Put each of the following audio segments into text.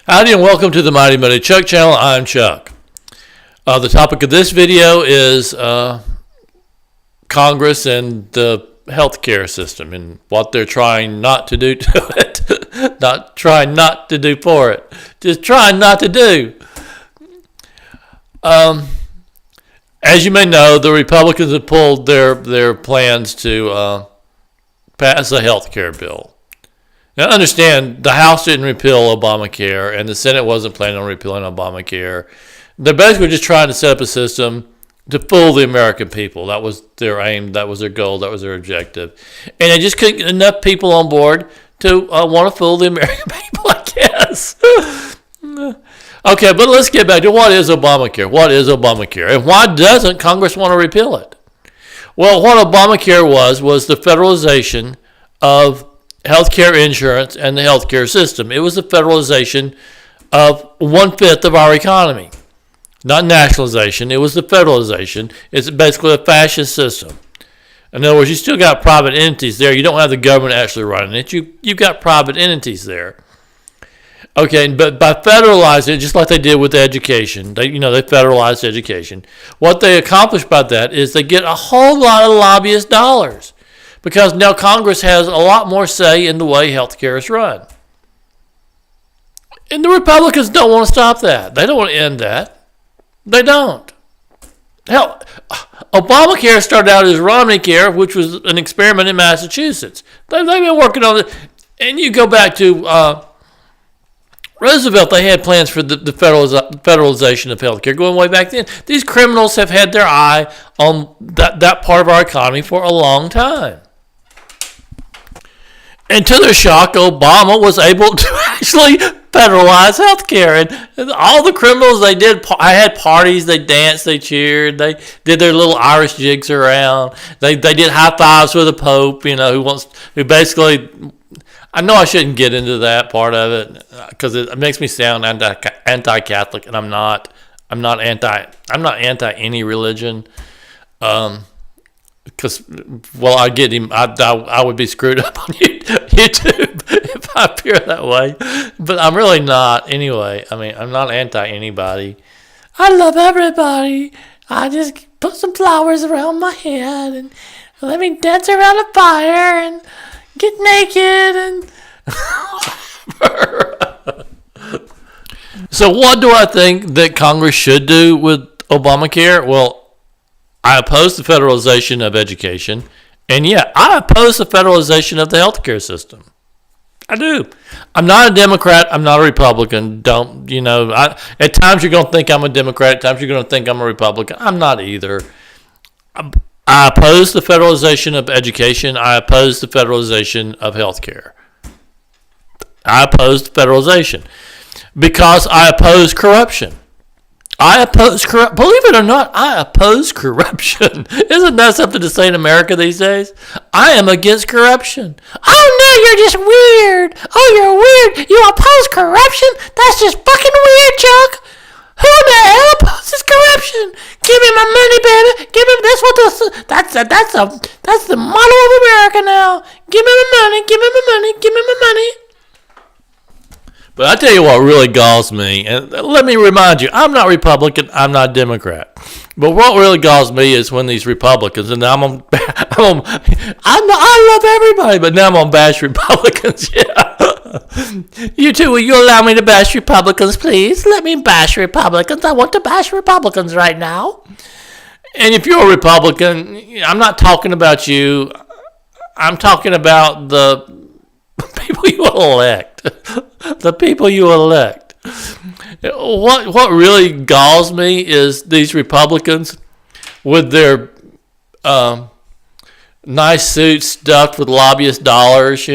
Howdy and welcome to the Mighty Money Chuck channel. I'm Chuck. The topic of this video is Congress and the healthcare system and what they're trying not to do to it. Not trying not to do for it. Just trying not to do. As you may know, the Republicans have pulled their plans to pass a healthcare bill. Now, understand, the House didn't repeal Obamacare, and the Senate wasn't planning on repealing Obamacare. They're basically just trying to set up a system to fool the American people. That was their aim. That was their goal. That was their objective. And they just couldn't get enough people on board to want to fool the American people, I guess. Okay, but let's get back to what is Obamacare. What is Obamacare? And why doesn't Congress want to repeal it? Well, what Obamacare was the federalization of healthcare insurance and the healthcare system. It was the federalization of 1/5 of our economy. Not nationalization, it was the federalization. It's basically a fascist system. In other words, you still got private entities there. You don't have the government actually running it. You've got private entities there. Okay, but by federalizing it, just like they did with education, they federalized education. What they accomplished by that is they get a whole lot of lobbyist dollars. Because now Congress has a lot more say in the way healthcare is run. And the Republicans don't want to stop that. They don't want to end that. They don't. Hell, Obamacare started out as Romneycare, which was an experiment in Massachusetts. They've been working on it. And you go back to Roosevelt, they had plans for the federalization of healthcare going way back then. These criminals have had their eye on that part of our economy for a long time. And to their shock, Obama was able to actually federalize healthcare. And all the criminals, they had parties, they danced, they cheered, they did their little Irish jigs around. They did high fives with the Pope, who basically, I know I shouldn't get into that part of it because it makes me sound anti-Catholic, and I'm not anti any religion. Because, I get him. I would be screwed up on YouTube if I appear that way. But I'm really not anyway. I mean, I'm not anti anybody. I love everybody. I just put some flowers around my head and let me dance around a fire and get naked and So what do I think that Congress should do with Obamacare? Well, I oppose the federalization of education, and I oppose the federalization of the healthcare system. I do. I'm not a Democrat. I'm not a Republican. At times you're going to think I'm a Democrat. At times you're going to think I'm a Republican. I'm not either. I oppose the federalization of education. I oppose the federalization of healthcare. I oppose the federalization because I oppose corruption. Believe it or not, I oppose corruption. Isn't that something to say in America these days? I am against corruption. Oh no, you're just weird. Oh, you're weird. You oppose corruption? That's just fucking weird, Chuck. Who the hell opposes corruption? Give me my money, baby. That's the motto of America now. Give me my money. Give me my money. Give me my money. But I tell you what really galls me, and let me remind you, I'm not Republican, I'm not Democrat. But what really galls me is when these Republicans, and I love everybody, but now I'm on bash Republicans. Yeah. You too, will you allow me to bash Republicans, please? Let me bash Republicans. I want to bash Republicans right now. And if you're a Republican, I'm not talking about you. I'm talking about the people you elect. The people you elect. What really galls me is these Republicans with their nice suits stuffed with lobbyist dollars,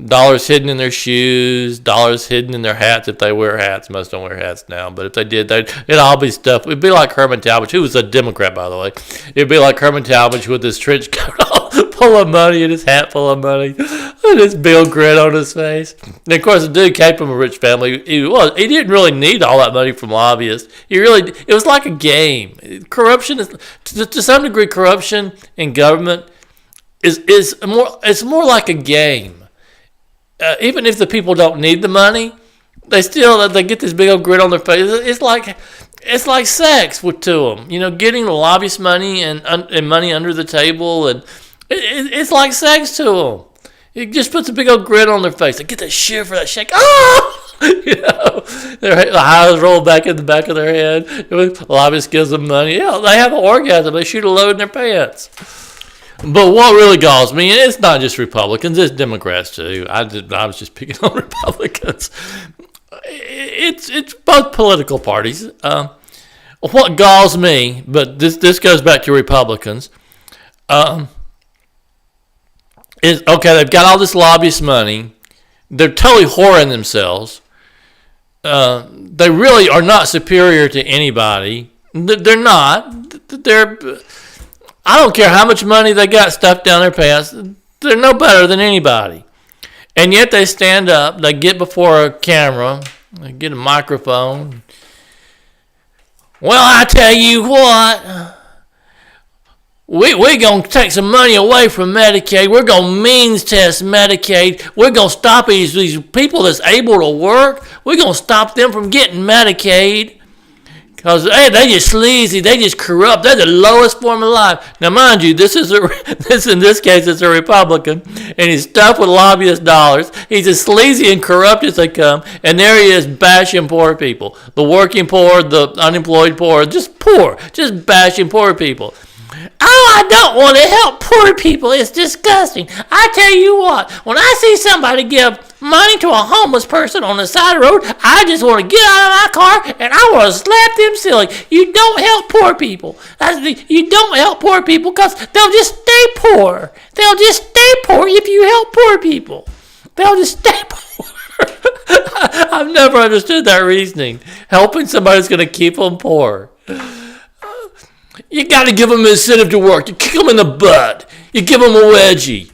dollars hidden in their shoes, dollars hidden in their hats if they wear hats. Most don't wear hats now, but if they did, it'd all be stuff. It'd be like Herman Talmadge, who was a Democrat, by the way. It'd be like Herman Talmadge with his trench coat all full of money and his hat full of money and his Bill grin on his face. And of course, the dude came from a rich family. He didn't really need all that money from lobbyists. It was like a game. Corruption is, to some degree, corruption in government is more like a game. Even if the people don't need the money, they get this big old grin on their face. It's like sex to them. Getting the lobbyist money and money under the table, and it's like sex to them. It just puts a big old grin on their face. They get that shiver, that shake. Oh! Their eyes roll back in the back of their head. The lobbyist gives them money. Yeah, they have an orgasm. They shoot a load in their pants. But what really galls me, and it's not just Republicans, it's Democrats too. I was just picking on Republicans. It's both political parties. What galls me, but this goes back to Republicans, is okay. They've got all this lobbyist money. They're totally whoring themselves. They really are not superior to anybody. They're not. I don't care how much money they got stuffed down their pants. They're no better than anybody. And yet they stand up, they get before a camera, they get a microphone. Well, I tell you what, we're going to take some money away from Medicaid. We're going to means test Medicaid. We're going to stop these people that's able to work. We're going to stop them from getting Medicaid. Because, hey, they just sleazy, they just corrupt, they're the lowest form of life. Now, mind you, in this case, it's a Republican, and he's stuffed with lobbyist dollars. He's as sleazy and corrupt as they come, and there he is bashing poor people. The working poor, the unemployed poor, just bashing poor people. Oh, I don't want to help poor people. It's disgusting. I tell you what, when I see somebody give money to a homeless person on the side of the road, I just want to get out of my car and I want to slap them silly. You don't help poor people. You don't help poor people because they'll just stay poor. They'll just stay poor if you help poor people. They'll just stay poor. I've never understood that reasoning. Helping somebody's going to keep them poor. You got to give them an incentive to work. You kick them in the butt. You give them a wedgie.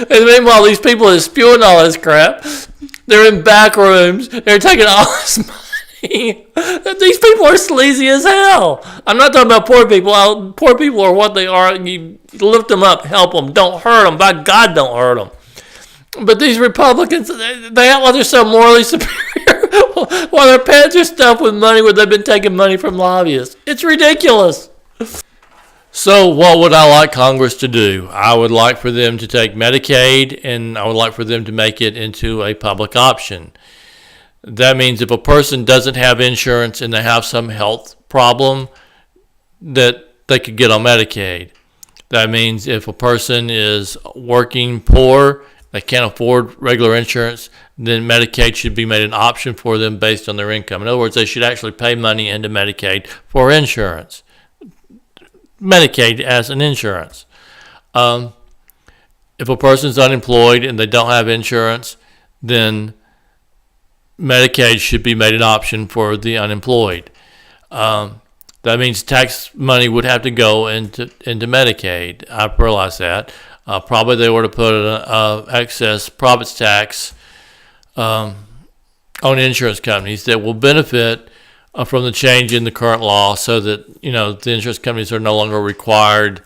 And meanwhile, these people are spewing all this crap. They're in back rooms. They're taking all this money. These people are sleazy as hell. I'm not talking about poor people. Poor people are what they are. You lift them up, help them. Don't hurt them. By God, don't hurt them. But these Republicans, they act like they're so morally superior while their pants are stuffed with money where they've been taking money from lobbyists. It's ridiculous. So what would I like Congress to do? I would like for them to take Medicaid and I would like for them to make it into a public option. That means if a person doesn't have insurance and they have some health problem, that they could get on Medicaid. That means if a person is working poor, they can't afford regular insurance, then Medicaid should be made an option for them based on their income. In other words, they should actually pay money into Medicaid for insurance. Medicaid as an insurance. If a person's unemployed and they don't have insurance, then Medicaid should be made an option for the unemployed. That means tax money would have to go into Medicaid. I realize that. Probably they were to put an excess profits tax on insurance companies that will benefit from the change in the current law, so that the insurance companies are no longer required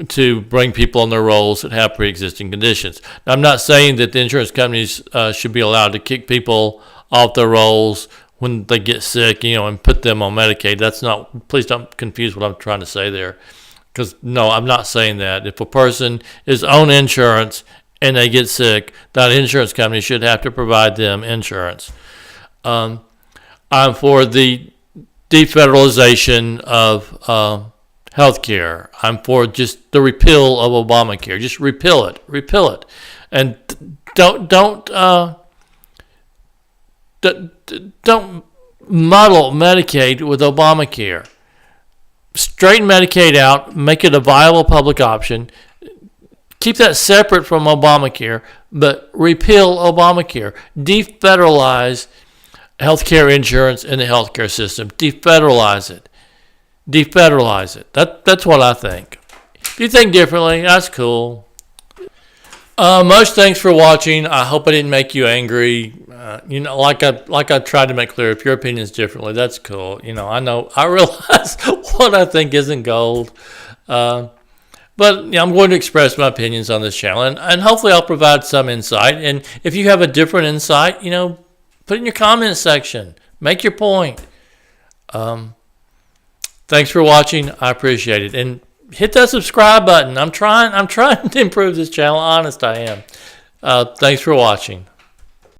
to bring people on their rolls that have pre-existing conditions. Now, I'm not saying that the insurance companies should be allowed to kick people off their rolls when they get sick, and put them on Medicaid. That's not. Please don't confuse what I'm trying to say there. Because, no, I'm not saying that. If a person is on insurance and they get sick, that insurance company should have to provide them insurance. I'm for the defederalization of health care. I'm for just the repeal of Obamacare. Just repeal it. And don't muddle Medicaid with Obamacare. Straighten Medicaid out, make it a viable public option. Keep that separate from Obamacare, but repeal Obamacare. Defederalize healthcare insurance in the healthcare system. Defederalize it. That's what I think. If you think differently, that's cool. Most thanks for watching. I hope I didn't make you angry. Like I tried to make clear, if your opinion is differently, that's cool. I realize what I think isn't gold. But I'm going to express my opinions on this channel, and hopefully I'll provide some insight. And if you have a different insight, put it in your comment section. Make your point. Thanks for watching. I appreciate it. And hit that subscribe button. I'm trying to improve this channel. Honest, I am. Thanks for watching.